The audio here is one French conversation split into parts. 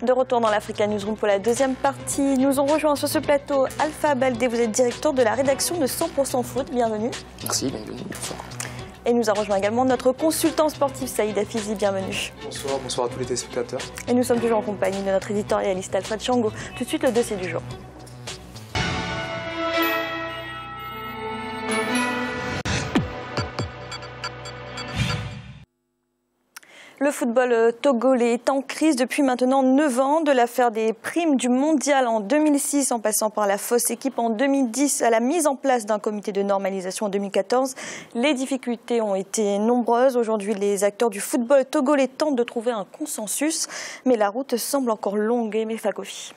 De retour dans l'Africa Newsroom pour la deuxième partie. Nous ont rejoint sur ce plateau Alpha Baldé, vous êtes directeur de la rédaction de 100% Foot. Bienvenue. Merci, bienvenue. Bonsoir. Et nous a rejoint également notre consultant sportif Saïd Afizi. Bienvenue. Bonsoir, bonsoir à tous les téléspectateurs. Et nous sommes toujours en compagnie de notre éditorialiste Alfred Chango. Tout de suite, le dossier du jour. Le football togolais est en crise depuis maintenant 9 ans, de l'affaire des primes du mondial en 2006 en passant par la fausse équipe en 2010 à la mise en place d'un comité de normalisation en 2014. Les difficultés ont été nombreuses. Aujourd'hui, les acteurs du football togolais tentent de trouver un consensus, mais la route semble encore longue. Mais Fakofi.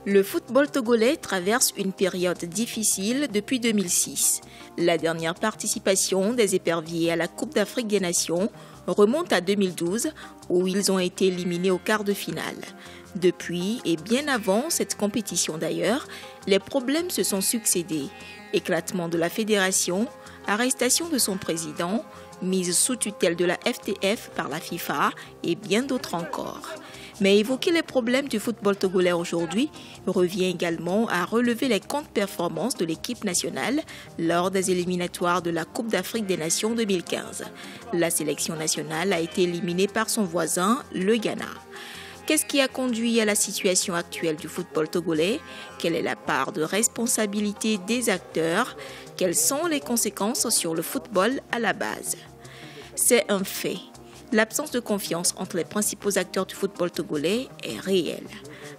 Le football togolais traverse une période difficile depuis 2006. La dernière participation des éperviers à la Coupe d'Afrique des Nations remonte à 2012, où ils ont été éliminés au quart de finale. Depuis, et bien avant cette compétition d'ailleurs, les problèmes se sont succédés. Éclatement de la fédération, arrestation de son président, mise sous tutelle de la FTF par la FIFA et bien d'autres encore. Mais évoquer les problèmes du football togolais aujourd'hui revient également à relever les contre-performances de l'équipe nationale lors des éliminatoires de la Coupe d'Afrique des Nations 2015. La sélection nationale a été éliminée par son voisin, le Ghana. Qu'est-ce qui a conduit à la situation actuelle du football togolais? Quelle est la part de responsabilité des acteurs? Quelles sont les conséquences sur le football à la base? C'est un fait. L'absence de confiance entre les principaux acteurs du football togolais est réelle.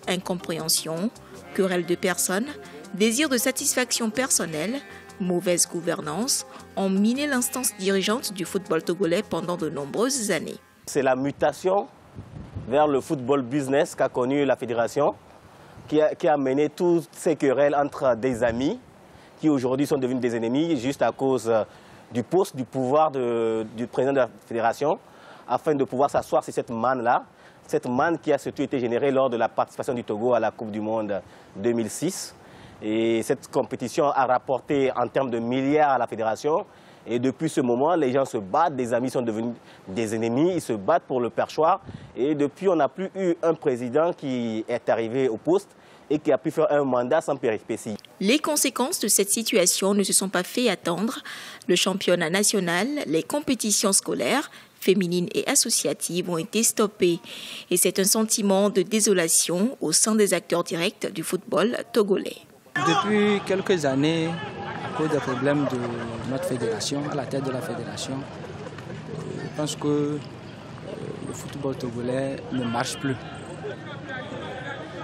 Incompréhension, querelle de personnes, désir de satisfaction personnelle, mauvaise gouvernance ont miné l'instance dirigeante du football togolais pendant de nombreuses années. C'est la mutation vers le football business qu'a connu la fédération, qui a mené toutes ces querelles entre des amis qui aujourd'hui sont devenus des ennemis juste à cause du poste, du pouvoir du président de la fédération, afin de pouvoir s'asseoir sur cette manne-là, cette manne qui a surtout été générée lors de la participation du Togo à la Coupe du Monde 2006. Et cette compétition a rapporté en termes de milliards à la fédération. Et depuis ce moment, les gens se battent, des amis sont devenus des ennemis, ils se battent pour le perchoir. Et depuis, on n'a plus eu un président qui est arrivé au poste et qui a pu faire un mandat sans péripéties. Les conséquences de cette situation ne se sont pas fait attendre. Le championnat national, les compétitions scolaires, féminines et associatives ont été stoppées. Et c'est un sentiment de désolation au sein des acteurs directs du football togolais. Depuis quelques années, à cause des problèmes de notre fédération, à la tête de la fédération, je pense que le football togolais ne marche plus.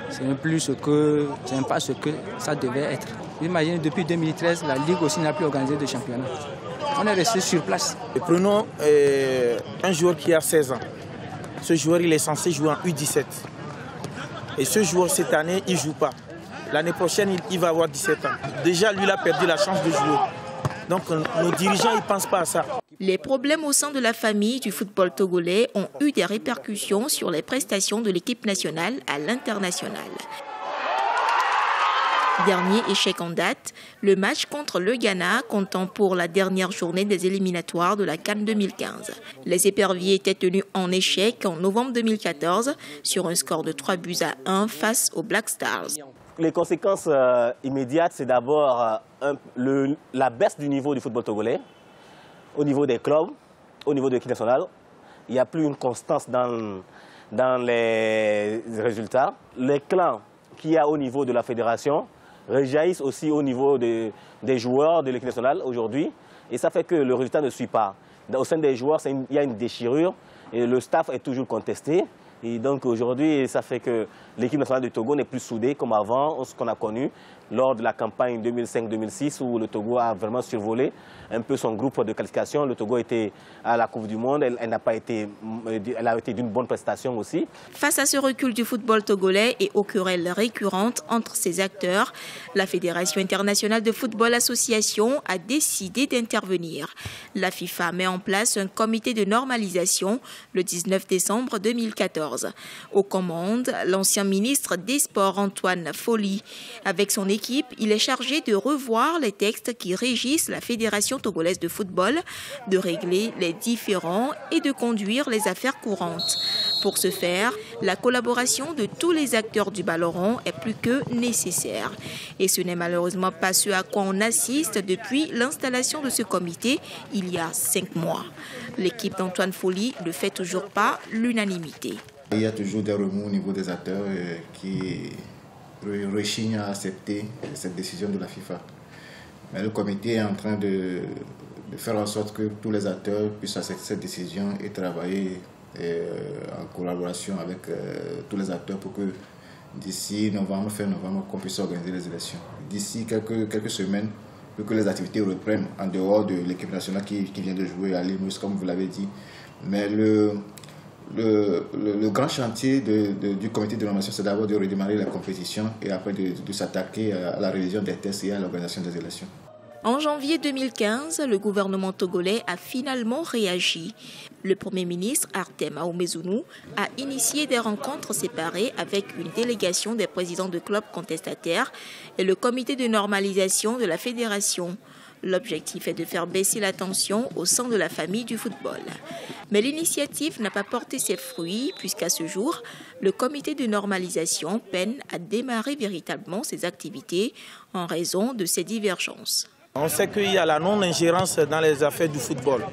Ce n'est pas ce que ça devait être. Imaginez, depuis 2013, la Ligue aussi n'a plus organisé de championnat. On est resté sur place. Et prenons un joueur qui a 16 ans. Ce joueur, il est censé jouer en U17. Et ce joueur, cette année, il ne joue pas. L'année prochaine, il va avoir 17 ans. Déjà, lui, il a perdu la chance de jouer. Donc, nos dirigeants, ils ne pensent pas à ça. Les problèmes au sein de la famille du football togolais ont eu des répercussions sur les prestations de l'équipe nationale à l'international. Dernier échec en date, le match contre le Ghana comptant pour la dernière journée des éliminatoires de la CAN 2015. Les éperviers étaient tenus en échec en novembre 2014 sur un score de 3-1 face aux Black Stars. Les conséquences immédiates, c'est d'abord la baisse du niveau du football togolais, au niveau des clubs, au niveau de l'équipe nationale. Il n'y a plus une constance dans les résultats. Les clans qu'il y a au niveau de la fédération rejaillissent aussi au niveau des joueurs de l'équipe nationale aujourd'hui. Et ça fait que le résultat ne suit pas. Au sein des joueurs, il y a une déchirure et le staff est toujours contesté. Et donc aujourd'hui, ça fait que l'équipe nationale du Togo n'est plus soudée comme avant, ce qu'on a connu lors de la campagne 2005-2006 où le Togo a vraiment survolé un peu son groupe de qualification. Le Togo était à la Coupe du Monde, elle a été d'une bonne prestation aussi. Face à ce recul du football togolais et aux querelles récurrentes entre ses acteurs, la Fédération internationale de football association a décidé d'intervenir. La FIFA met en place un comité de normalisation le 19 décembre 2014. Aux commandes, l'ancien ministre des Sports Antoine Folly. Avec son équipe, il est chargé de revoir les textes qui régissent la Fédération togolaise de football, de régler les différends et de conduire les affaires courantes. Pour ce faire, la collaboration de tous les acteurs du ballon rond est plus que nécessaire. Et ce n'est malheureusement pas ce à quoi on assiste depuis l'installation de ce comité il y a 5 mois. L'équipe d'Antoine Folly ne fait toujours pas l'unanimité. Il y a toujours des remous au niveau des acteurs qui rechignent à accepter cette décision de la FIFA. Mais le comité est en train de faire en sorte que tous les acteurs puissent accepter cette décision et travailler en collaboration avec tous les acteurs pour que d'ici novembre, fin novembre, qu'on puisse organiser les élections. D'ici quelques semaines, pour que les activités reprennent en dehors de l'équipe nationale qui vient de jouer à Limousin, comme vous l'avez dit. Mais le grand chantier du comité de nomination, c'est d'abord de redémarrer la compétition et après de s'attaquer à la révision des tests et à l'organisation des élections. En janvier 2015, le gouvernement togolais a finalement réagi. Le Premier ministre Artem Ahomezounou a initié des rencontres séparées avec une délégation des présidents de clubs contestataires et le comité de normalisation de la fédération. L'objectif est de faire baisser la tension au sein de la famille du football. Mais l'initiative n'a pas porté ses fruits puisqu'à ce jour, le comité de normalisation peine à démarrer véritablement ses activités en raison de ces divergences. On sait qu'il y a la non-ingérence dans les affaires du football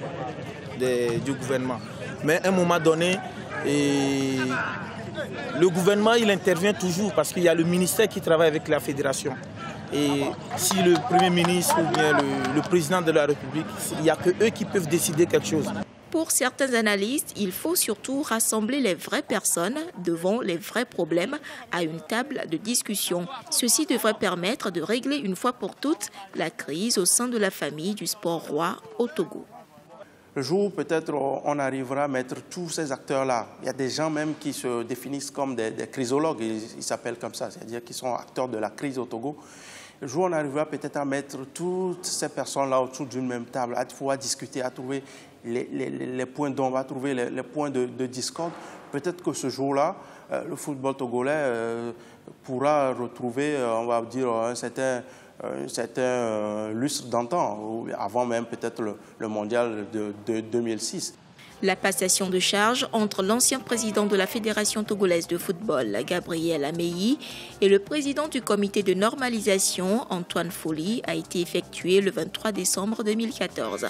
du gouvernement. Mais à un moment donné, le gouvernement il intervient toujours parce qu'il y a le ministère qui travaille avec la fédération. Et si le Premier ministre ou bien le président de la République, il n'y a que eux qui peuvent décider quelque chose. Pour certains analystes, il faut surtout rassembler les vraies personnes devant les vrais problèmes à une table de discussion. Ceci devrait permettre de régler une fois pour toutes la crise au sein de la famille du sport roi au Togo. Le jour où peut-être on arrivera à mettre tous ces acteurs-là, il y a des gens même qui se définissent comme des crisologues, ils s'appellent comme ça, c'est-à-dire qu'ils sont acteurs de la crise au Togo. Le jour où on arrivera peut-être à mettre toutes ces personnes-là autour d'une même table, à pouvoir discuter, à trouver les points d'ombre, à trouver les points de discorde, peut-être que ce jour-là, le football togolais pourra retrouver, on va dire, un certain lustre d'antan, avant même peut-être le mondial de 2006. La passation de charge entre l'ancien président de la Fédération togolaise de football, Gabriel Ameyi, et le président du comité de normalisation, Antoine Folly, a été effectuée le 23 décembre 2014.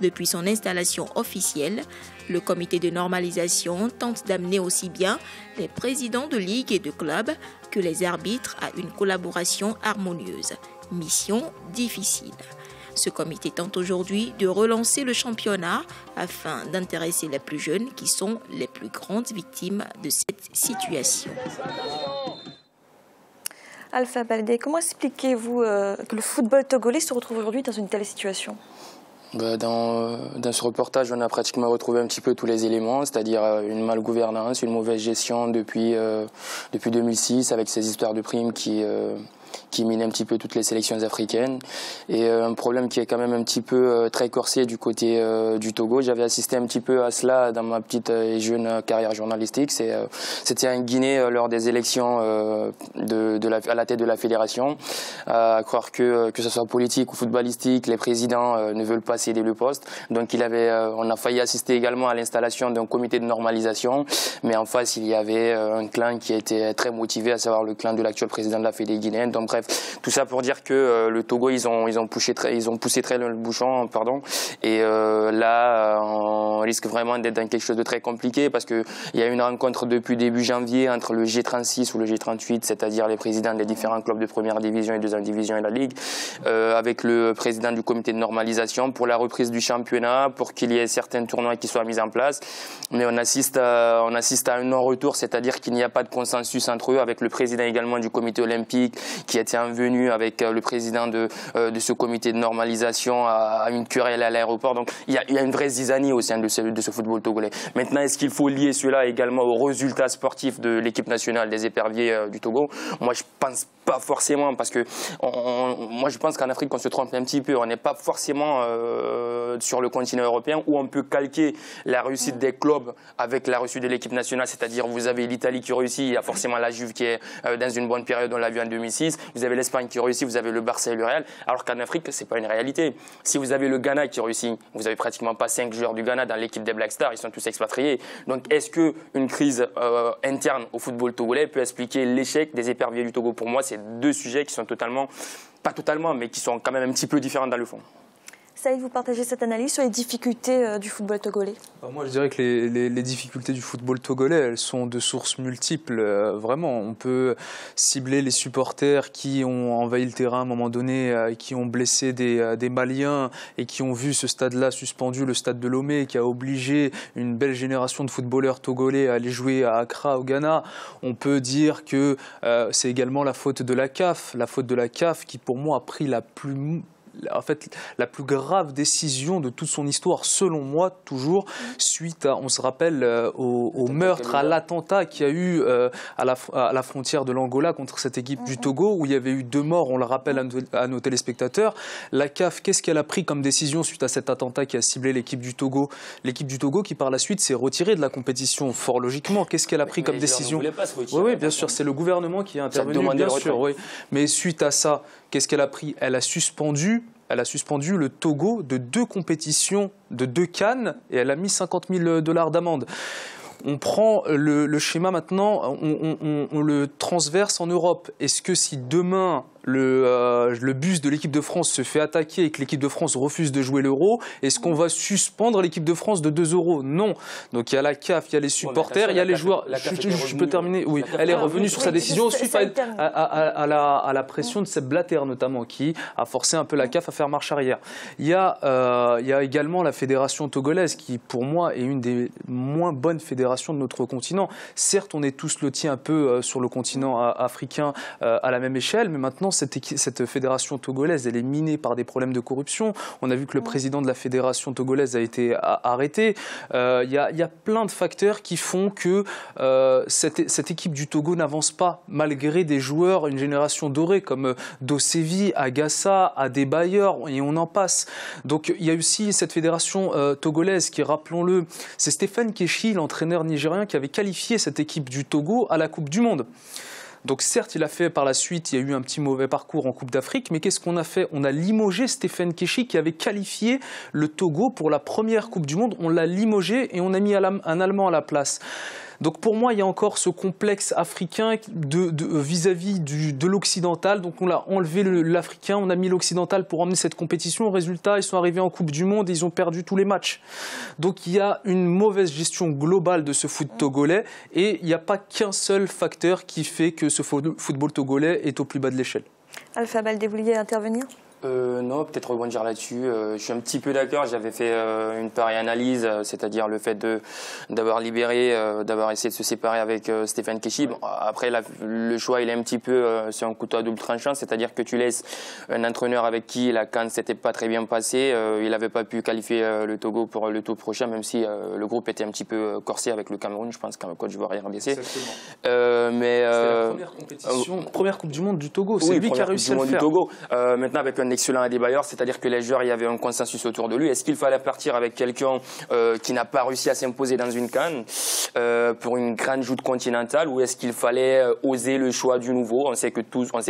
Depuis son installation officielle, le comité de normalisation tente d'amener aussi bien les présidents de ligues et de clubs que les arbitres à une collaboration harmonieuse. Mission difficile. Ce comité tente aujourd'hui de relancer le championnat afin d'intéresser les plus jeunes qui sont les plus grandes victimes de cette situation. Alpha Baldé, comment expliquez-vous que le football togolais se retrouve aujourd'hui dans une telle situation ? Dans ce reportage, on a pratiquement retrouvé un petit peu tous les éléments, c'est-à-dire une malgouvernance, une mauvaise gestion depuis 2006 avec ces histoires de primes qui mine un petit peu toutes les sélections africaines, et un problème qui est quand même un petit peu très corsé du côté du Togo. J'avais assisté un petit peu à cela dans ma petite et jeune carrière journalistique. C'était en Guinée lors des élections à la tête de la fédération, à croire que ce soit politique ou footballistique, les présidents ne veulent pas céder le poste. Donc on a failli assister également à l'installation d'un comité de normalisation, mais en face il y avait un clan qui était très motivé, à savoir le clan de l'actuel président de la Fédé guinéenne. Donc bref, tout ça pour dire que le Togo, ils ont poussé très le bouchon, pardon. Et là, on risque vraiment d'être dans quelque chose de très compliqué parce qu'il y a une rencontre depuis début janvier entre le G36 ou le G38, c'est-à-dire les présidents des différents clubs de première division et deuxième division et la Ligue, avec le président du comité de normalisation pour la reprise du championnat, pour qu'il y ait certains tournois qui soient mis en place. Mais on assiste à un non-retour, c'est-à-dire qu'il n'y a pas de consensus entre eux, avec le président également du comité olympique qui était venu avec le président de ce comité de normalisation à une querelle à l'aéroport. Donc il y a une vraie zizanie au sein de ce football togolais. Maintenant, est-ce qu'il faut lier cela également aux résultats sportifs de l'équipe nationale des éperviers du Togo? Moi, je pense pas forcément, parce que moi je pense qu'en Afrique on se trompe un petit peu, on n'est pas forcément sur le continent européen où on peut calquer la réussite des clubs avec la réussite de l'équipe nationale, c'est-à-dire vous avez l'Italie qui réussit, il y a forcément la Juve qui est dans une bonne période, on l'a vu en 2006, vous avez l'Espagne qui réussit, vous avez le Barça et le Real, alors qu'en Afrique c'est pas une réalité. Si vous avez le Ghana qui réussit, vous avez pratiquement pas 5 joueurs du Ghana dans l'équipe des Black Stars, ils sont tous expatriés. Donc est-ce qu'une crise interne au football togolais peut expliquer l'échec des éperviers du Togo? Pour moi, c'est deux sujets qui sont totalement, pas totalement, mais qui sont quand même un petit peu différents dans le fond. Saïd, vous partagez cette analyse sur les difficultés du football togolais? Moi, je dirais que les difficultés du football togolais, elles sont de sources multiples. Vraiment, on peut cibler les supporters qui ont envahi le terrain à un moment donné, qui ont blessé des Maliens et qui ont vu ce stade-là suspendu, le stade de Lomé, qui a obligé une belle génération de footballeurs togolais à aller jouer à Accra, au Ghana. On peut dire que c'est également la faute de la CAF qui, pour moi, a pris la plus grave décision de toute son histoire, selon moi, toujours, suite à, on se rappelle, au meurtre, à l'attentat qu'il y a eu à la frontière de l'Angola contre cette équipe du Togo, où il y avait eu 2 morts, on le rappelle à nos téléspectateurs. La CAF, qu'est-ce qu'elle a pris comme décision suite à cet attentat qui a ciblé l'équipe du Togo? L'équipe du Togo qui, par la suite, s'est retirée de la compétition, fort logiquement. Qu'est-ce qu'elle a pris comme décision? Oui, bien sûr, c'est le gouvernement qui est intervenu, bien sûr. Oui. Mais suite à ça, qu'est-ce qu'elle a pris? Elle a suspendu le Togo de 2 compétitions, de 2 CAN, et elle a mis $50 000 d'amende. On prend le schéma maintenant, on le transverse en Europe. Est-ce que si demain le bus de l'équipe de France se fait attaquer et que l'équipe de France refuse de jouer l'Euro, est-ce qu'on va suspendre l'équipe de France de 2 euros? Non. Donc il y a la CAF, il y a les supporters, il y a les joueurs. Je peux terminer. Oui, elle est revenue sur sa décision suite à la pression de Sepp Blatter notamment, qui a forcé un peu la CAF à faire marche arrière. Il y a également la fédération togolaise qui, pour moi, est une des moins bonnes fédérations de notre continent. Certes, on est tous lotis un peu sur le continent africain à la même échelle, mais maintenant cette fédération togolaise, elle est minée par des problèmes de corruption. On a vu que le président de la fédération togolaise a été arrêté. Il y a plein de facteurs qui font que cette équipe du Togo n'avance pas, malgré des joueurs, une génération dorée comme Dosevi, Agassa, Adebayor, et on en passe. Donc il y a aussi cette fédération togolaise qui, rappelons-le, c'est Stéphane Keshi, l'entraîneur nigérien, qui avait qualifié cette équipe du Togo à la Coupe du Monde. Donc certes, il a fait par la suite, il y a eu un petit mauvais parcours en Coupe d'Afrique, mais qu'est-ce qu'on a fait? On a limogé Stéphane Keshi qui avait qualifié le Togo pour la première Coupe du Monde. On l'a limogé et on a mis un Allemand à la place. Donc pour moi, il y a encore ce complexe africain vis-à-vis de l'occidental. Donc on a enlevé l'africain, on a mis l'occidental pour emmener cette compétition. Au résultat, ils sont arrivés en Coupe du Monde et ils ont perdu tous les matchs. Donc il y a une mauvaise gestion globale de ce foot togolais et il n'y a pas qu'un seul facteur qui fait que ce football togolais est au plus bas de l'échelle. Alpha Baldé, vous vouliez intervenir? Non, peut-être rebondir là-dessus. Je suis un petit peu d'accord. J'avais fait une pareille analyse, c'est-à-dire le fait d'avoir libéré, d'avoir essayé de se séparer avec Stéphane Keshi. Bon, après, le choix, il est un petit peu, c'est un couteau à double tranchant, c'est-à-dire que tu laisses un entraîneur avec qui la CAN s'était pas très bien passée. Il n'avait pas pu qualifier le Togo pour le tour prochain, même si le groupe était un petit peu corsé avec le Cameroun, je pense, quand Côte d'Ivoire est RDC. Mais c'était la première compétition, première Coupe du Monde du Togo. C'est lui qui a réussi à le faire. Maintenant, avec un excellent Adebayor, c'est-à-dire que les joueurs, il y avait un consensus autour de lui. Est-ce qu'il fallait partir avec quelqu'un qui n'a pas réussi à s'imposer dans une CAN pour une grande joute continentale, ou est-ce qu'il fallait oser le choix du nouveau? On sait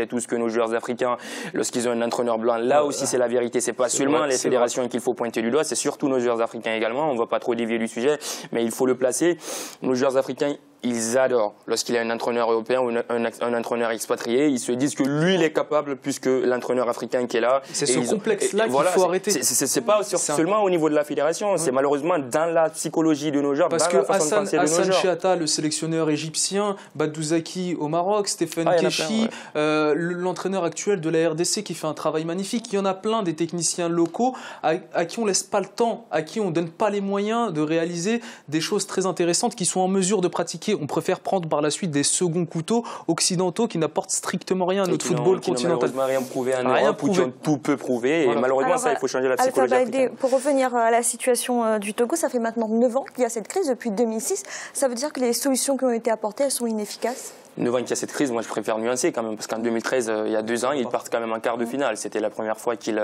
tous que nos joueurs africains, lorsqu'ils ont un entraîneur blanc, là aussi c'est la vérité. C'est pas seulement les fédérations qu'il faut pointer du doigt, c'est surtout nos joueurs africains également. On ne va pas trop dévier du sujet, mais il faut le placer. Nos joueurs africains, ils adorent lorsqu'il y a un entraîneur européen ou un entraîneur expatrié. Ils se disent que lui, il est capable plus que l'entraîneur africain qui est là. C'est ce complexe-là qu'il faut arrêter. C'est pas seulement au niveau de la fédération, c'est malheureusement dans la psychologie de nos joueurs. Parce que Hassan Chiata, le sélectionneur égyptien, Badouzaki au Maroc, Stéphane Keshi, l'entraîneur actuel de la RDC qui fait un travail magnifique. Il y en a plein des techniciens locaux à qui on laisse pas le temps, à qui on donne pas les moyens de réaliser des choses très intéressantes qui sont en mesure de pratiquer. On préfère prendre par la suite des seconds couteaux occidentaux qui n'apportent strictement rien à notre football continental. Qui n'ont malheureusement rien prouvé en Europe, où tout peut prouver. Et malheureusement, alors, ça, il faut changer la psychologie africaine. Pour revenir à la situation du Togo, ça fait maintenant 9 ans qu'il y a cette crise, depuis 2006. Ça veut dire que les solutions qui ont été apportées, elles sont inefficaces? 9 ans qu'il y a cette crise, moi je préfère nuancer quand même, parce qu'en 2013, il y a 2 ans, ils partent quand même en quart de finale. C'était la première fois qu'ils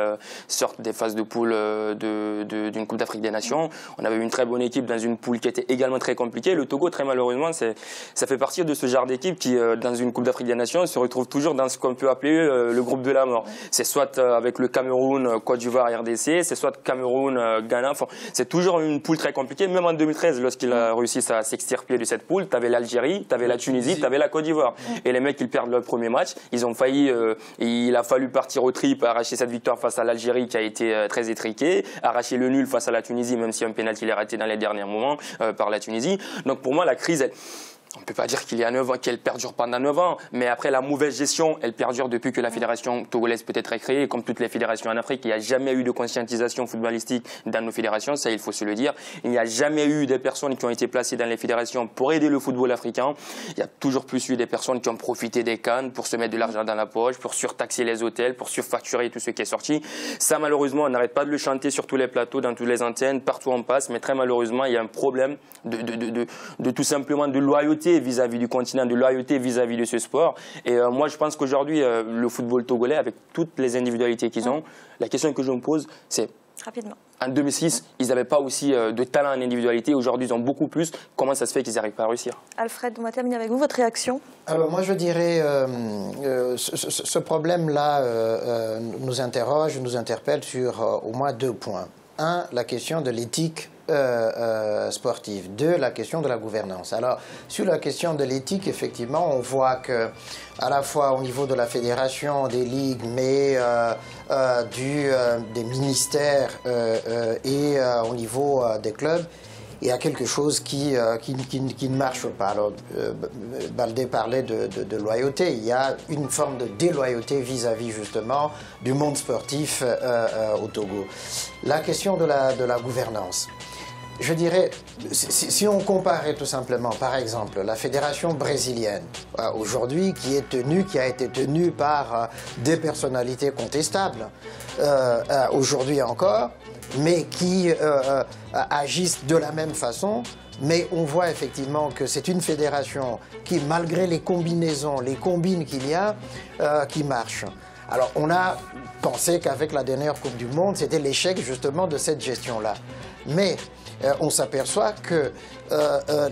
sortent des phases de poule d'une Coupe d'Afrique des Nations. On avait une très bonne équipe dans une poule qui était également très compliquée. Le Togo, très malheureusement, ça fait partie de ce genre d'équipe qui, dans une Coupe d'Afrique des Nations, se retrouve toujours dans ce qu'on peut appeler le groupe de la mort. C'est soit avec le Cameroun, Côte d'Ivoire, RDC, c'est soit Cameroun, Ghana. Enfin, c'est toujours une poule très compliquée. Même en 2013, lorsqu'ils réussissent à s'extirper de cette poule, tu avais l'Algérie, tu avais la Tunisie, tu avais la Côte d'Ivoire. Et les mecs, ils perdent leur premier match. Ils ont failli, il a fallu partir au trip, arracher cette victoire face à l'Algérie qui a été très étriquée, arracher le nul face à la Tunisie, même si un pénalty est raté dans les derniers moments par la Tunisie. Donc pour moi, la crise, on ne peut pas dire qu'il y a 9 ans, qu'elle perdure pendant 9 ans, mais après la mauvaise gestion, elle perdure depuis que la fédération togolaise peut être créée. Comme toutes les fédérations en Afrique, il n'y a jamais eu de conscientisation footballistique dans nos fédérations, ça il faut se le dire. Il n'y a jamais eu des personnes qui ont été placées dans les fédérations pour aider le football africain. Il y a toujours plus eu des personnes qui ont profité des cannes pour se mettre de l'argent dans la poche, pour surtaxer les hôtels, pour surfacturer tout ce qui est sorti. Ça malheureusement, on n'arrête pas de le chanter sur tous les plateaux, dans toutes les antennes, partout on passe, mais très malheureusement, il y a un problème de tout simplement de loyauté vis-à-vis du continent, de loyauté vis-à-vis de ce sport. Et moi, je pense qu'aujourd'hui, le football togolais, avec toutes les individualités qu'ils ont, la question que je me pose, c'est... Rapidement. En 2006, ils n'avaient pas aussi de talent en individualité. Aujourd'hui, ils ont beaucoup plus. Comment ça se fait qu'ils n'arrivent pas à réussir? Alfred, on va terminer avec vous. Votre réaction? Alors moi, je dirais, ce problème-là nous interroge, nous interpelle sur au moins 2 points. 1, la question de l'éthique sportive. 2, la question de la gouvernance. Alors, sur la question de l'éthique, effectivement, on voit que, à la fois au niveau de la fédération, des ligues, mais des ministères et au niveau des clubs, il y a quelque chose qui ne marche pas. Alors, Baldé parlait de loyauté. Il y a une forme de déloyauté vis-à-vis justement du monde sportif au Togo. La question de la gouvernance. Je dirais, si on comparait tout simplement, par exemple, la fédération brésilienne, aujourd'hui, qui a été tenue par des personnalités contestables, aujourd'hui encore, mais qui agissent de la même façon, mais on voit effectivement que c'est une fédération qui, malgré les combinaisons, les combines qu'il y a, qui marche. Alors, on a pensé qu'avec la dernière Coupe du Monde, c'était l'échec justement de cette gestion-là. Mais on s'aperçoit que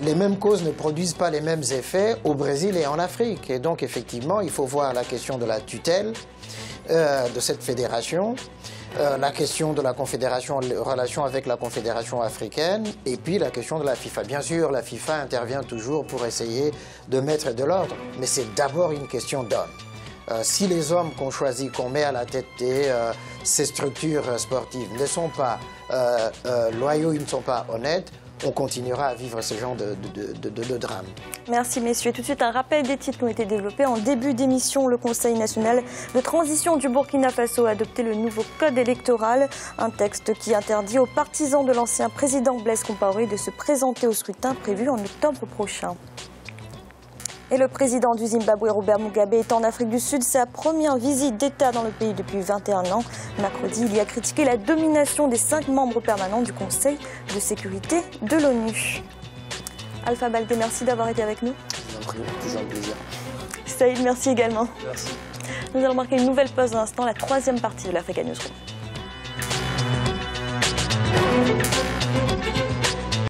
les mêmes causes ne produisent pas les mêmes effets au Brésil et en Afrique. Et donc, effectivement, il faut voir la question de la tutelle de cette fédération, la question de la confédération, relation avec la confédération africaine, et puis la question de la FIFA. Bien sûr, la FIFA intervient toujours pour essayer de mettre de l'ordre, mais c'est d'abord une question d'hommes. Si les hommes qu'on choisit, qu'on met à la tête de ces structures sportives ne sont pas loyaux, ils ne sont pas honnêtes, on continuera à vivre ce genre de drame. Merci messieurs. Et tout de suite, un rappel des titres qui ont été développés. En début d'émission, le Conseil national de transition du Burkina Faso a adopté le nouveau code électoral, un texte qui interdit aux partisans de l'ancien président Blaise Compaoré de se présenter au scrutin prévu en octobre prochain. Et le président du Zimbabwe, Robert Mugabe, est en Afrique du Sud. Sa première visite d'État dans le pays depuis 21 ans. Mercredi, il y a critiqué la domination des 5 membres permanents du Conseil de sécurité de l'ONU. Alpha Baldé, merci d'avoir été avec nous. Toujours un plaisir. Saïd, merci également. Merci. Nous allons marquer une nouvelle pause dans l'instant, la 3e partie de l'Africa Newsroom.